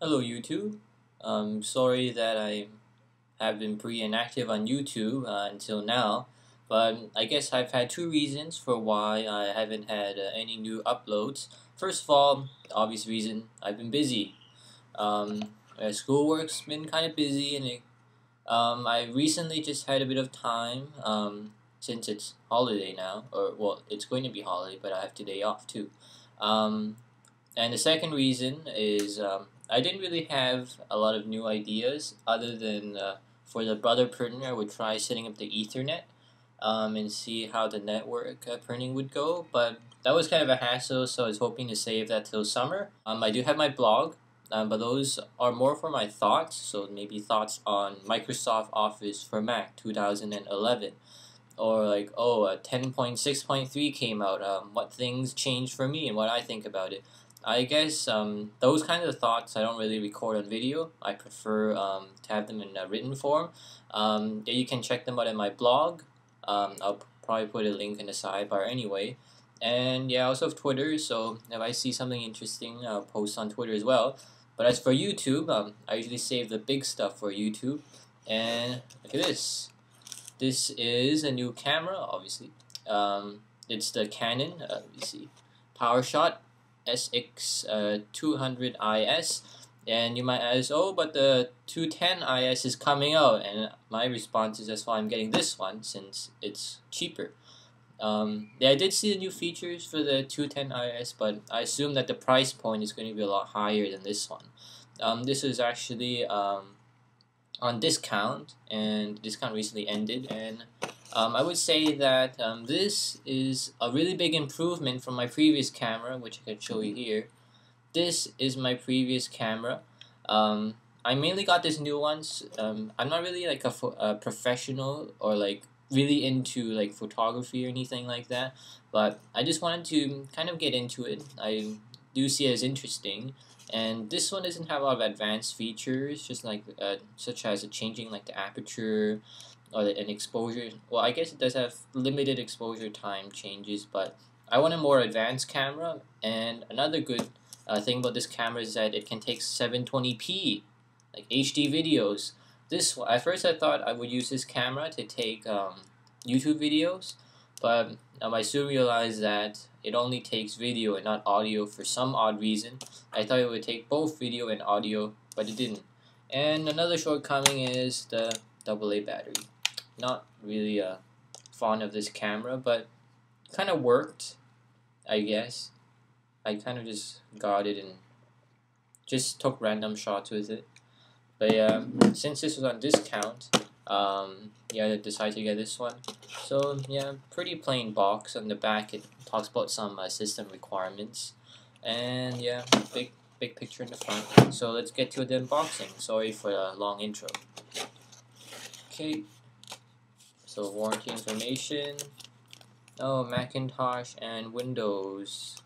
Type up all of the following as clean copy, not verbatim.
Hello YouTube. Sorry that I have been pretty inactive on YouTube until now, but I guess I've had two reasons for why I haven't had any new uploads. First of all, the obvious reason, I've been busy. Schoolwork's been kind of busy, and I recently just had a bit of time since it's holiday now, or well, it's going to be holiday, but I have today off too. Um, and the second reason is I didn't really have a lot of new ideas other than for the brother printer, I would try setting up the Ethernet and see how the network printing would go. But that was kind of a hassle, so I was hoping to save that till summer. I do have my blog, but those are more for my thoughts, so maybe thoughts on Microsoft Office for Mac 2011. Or like, 10.6.3 came out, what things changed for me and what I think about it. I guess those kinds of thoughts I don't really record on video. I prefer to have them in a written form. Yeah, you can check them out in my blog. I'll probably put a link in the sidebar anyway. And yeah, I also have Twitter, so if I see something interesting, I'll post on Twitter as well. But as for YouTube, I usually save the big stuff for YouTube. And look at this. This is a new camera, obviously. It's the Canon, let me see, Powershot SX 200 IS, and you might ask, oh, but the 210 IS is coming out, and my response is that's why I'm getting this one since it's cheaper. Yeah, I did see the new features for the 210 IS, but I assume that the price point is going to be a lot higher than this one. This is actually on discount, and discount recently ended, and I would say that this is a really big improvement from my previous camera, which I can show you here. This is my previous camera. I mainly got this new one. I'm not really like a professional or like really into like photography or anything like that, but I just wanted to kind of get into it. I do see it as interesting. And this one doesn't have a lot of advanced features, just like such as changing like the aperture or an exposure. Well, I guess it does have limited exposure time changes, but I want a more advanced camera. And another good thing about this camera is that it can take 720p, like HD videos. This at first I thought I would use this camera to take YouTube videos, but I soon realized that it only takes video and not audio for some odd reason. I thought it would take both video and audio, but it didn't. And another shortcoming is the AA battery. Not really fond of this camera, but kind of worked, I guess. I kind of just got it and just took random shots with it. But yeah, since this was on discount, yeah, I decided to get this one. So yeah, pretty plain box. On the back, it talks about some system requirements, and yeah, big picture in the front. So let's get to the unboxing. Sorry for the long intro. Okay, so warranty information. Oh, Macintosh and Windows.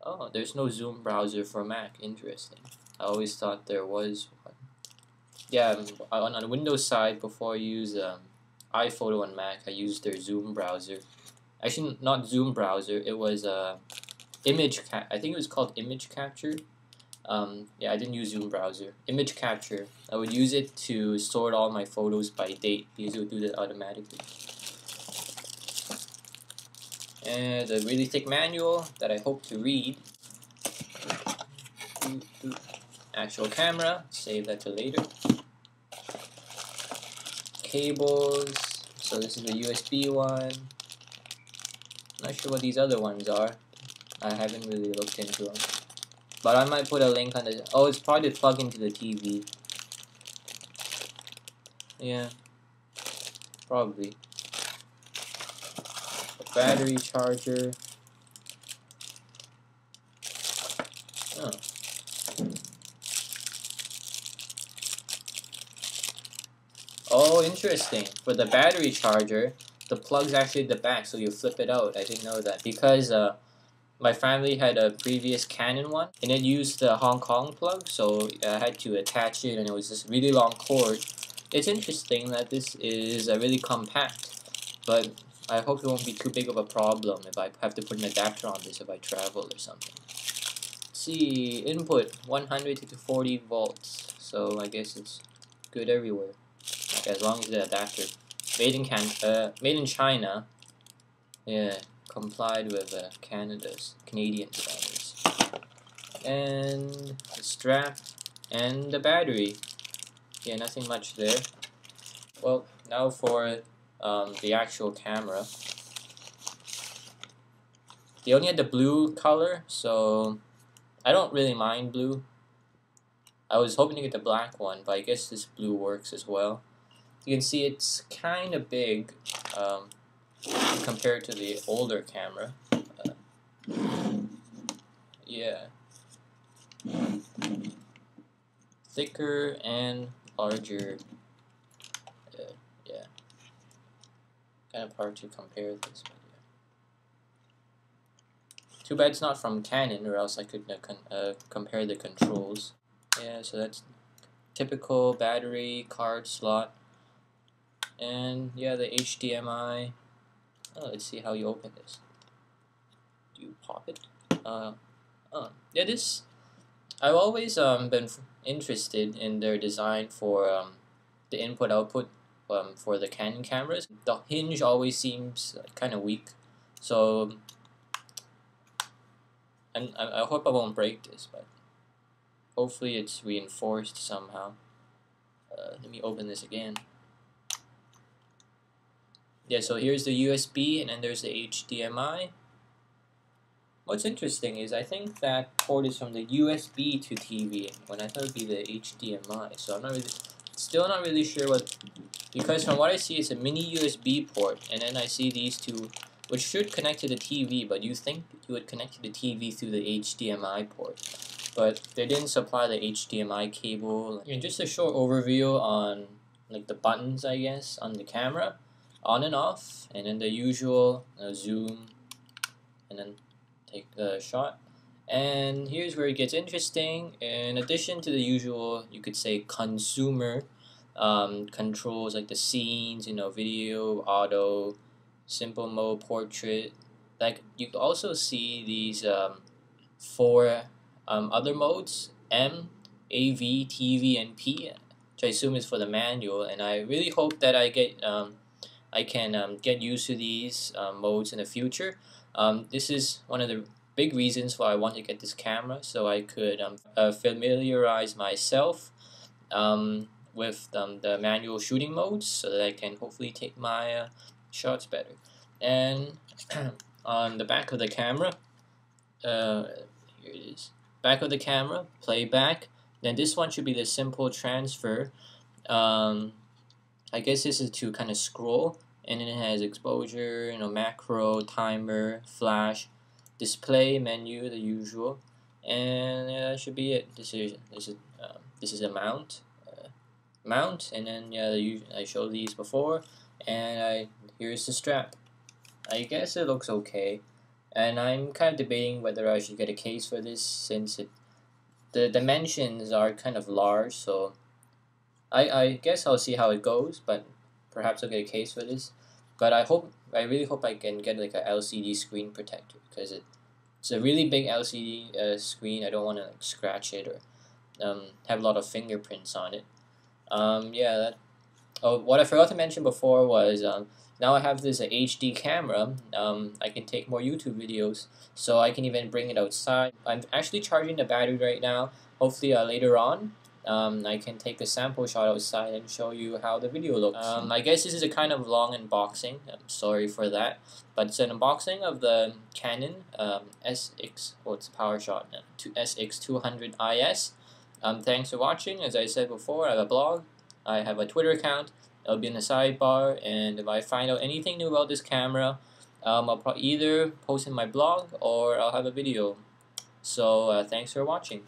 Oh, there's no Zoom browser for Mac. Interesting. I always thought there was one. Yeah, on the Windows side, before I use iPhoto on Mac, I used their Zoom browser. Actually, not Zoom browser. It was I think it was called Image Capture. Yeah, I didn't use Zoom browser. Image Capture. I would use it to sort all my photos by date because it would do that automatically. And a really thick manual that I hope to read. Actual camera. Save that to later. Cables. So this is the USB one. Not sure what these other ones are. I haven't really looked into them. But I might put a link on the... Oh, it's probably to plug into the TV. Yeah. Probably. A battery charger. Oh. Oh, interesting. For the battery charger, the plug's actually at the back, so you flip it out. I didn't know that. Because my family had a previous Canon one, and it used the Hong Kong plug, so I had to attach it, and it was this really long cord. It's interesting that this is really compact, but I hope it won't be too big of a problem if I have to put an adapter on this if I travel or something. see, input 100 to 40 volts, so I guess it's good everywhere, like, as long as the adapter made in China, yeah, complied with Canadian standards. And the strap and the battery, yeah, nothing much there. Well, now for the actual camera. They only had the blue color, so I don't really mind blue. I was hoping to get the black one, but I guess this blue works as well. You can see it's kind of big compared to the older camera. Yeah. Thicker and larger. Yeah. Kind of hard to compare this, but yeah. Too bad it's not from Canon, or else I could compare the controls. Yeah, so that's typical battery card slot, and yeah, the HDMI. Oh, let's see how you open this. Do you pop it? Yeah, this. I've always been interested in their design for the input-output for the Canon cameras. The hinge always seems kind of weak, so I hope I won't break this, but hopefully it's reinforced somehow. Let me open this again. Yeah, so here's the USB, and then there's the HDMI. What's interesting is I think that port is from the USB to TV, when I thought it would be the HDMI. So I'm still not really sure what, because from what I see it's a mini USB port, and then I see these two, which should connect to the TV, but you think you would connect to the TV through the HDMI port. But they didn't supply the HDMI cable. And just a short overview on like the buttons, I guess, on the camera, on and off, and then the usual zoom, and then take the shot. And here's where it gets interesting. In addition to the usual, you could say, consumer controls, like the scenes, video, auto, simple mode, portrait, like you also see these four other modes: M, AV, TV, and P, which I assume is for the manual. And I really hope that I can get used to these modes in the future. This is one of the big reasons why I want to get this camera, so I could familiarize myself with the manual shooting modes, so that I can hopefully take my shots better. And on the back of the camera, here it is. Back of the camera, playback. Then this one should be the simple transfer. I guess this is to kind of scroll, and then it has exposure, macro, timer, flash, display, menu, the usual, and that should be it. This is a mount, and then I showed these before, and here's the strap. I guess it looks okay. And I'm kind of debating whether I should get a case for this, since the dimensions are kind of large, so I guess I'll see how it goes, but perhaps I'll get a case for this. But I really hope I can get like a LCD screen protector, because it's a really big LCD screen. I don't want to scratch it or have a lot of fingerprints on it. What I forgot to mention before was now I have this HD camera. I can take more YouTube videos, so I can even bring it outside. I'm actually charging the battery right now. Hopefully later on I can take a sample shot outside and show you how the video looks. I guess this is a kind of long unboxing. I'm sorry for that, but it's an unboxing of the Canon SX, it's Powershot SX200 IS. Thanks for watching. As I said before, I have a blog, I have a Twitter account. It'll be in the sidebar, and if I find out anything new about this camera, I'll probably either post in my blog or I'll have a video. So thanks for watching.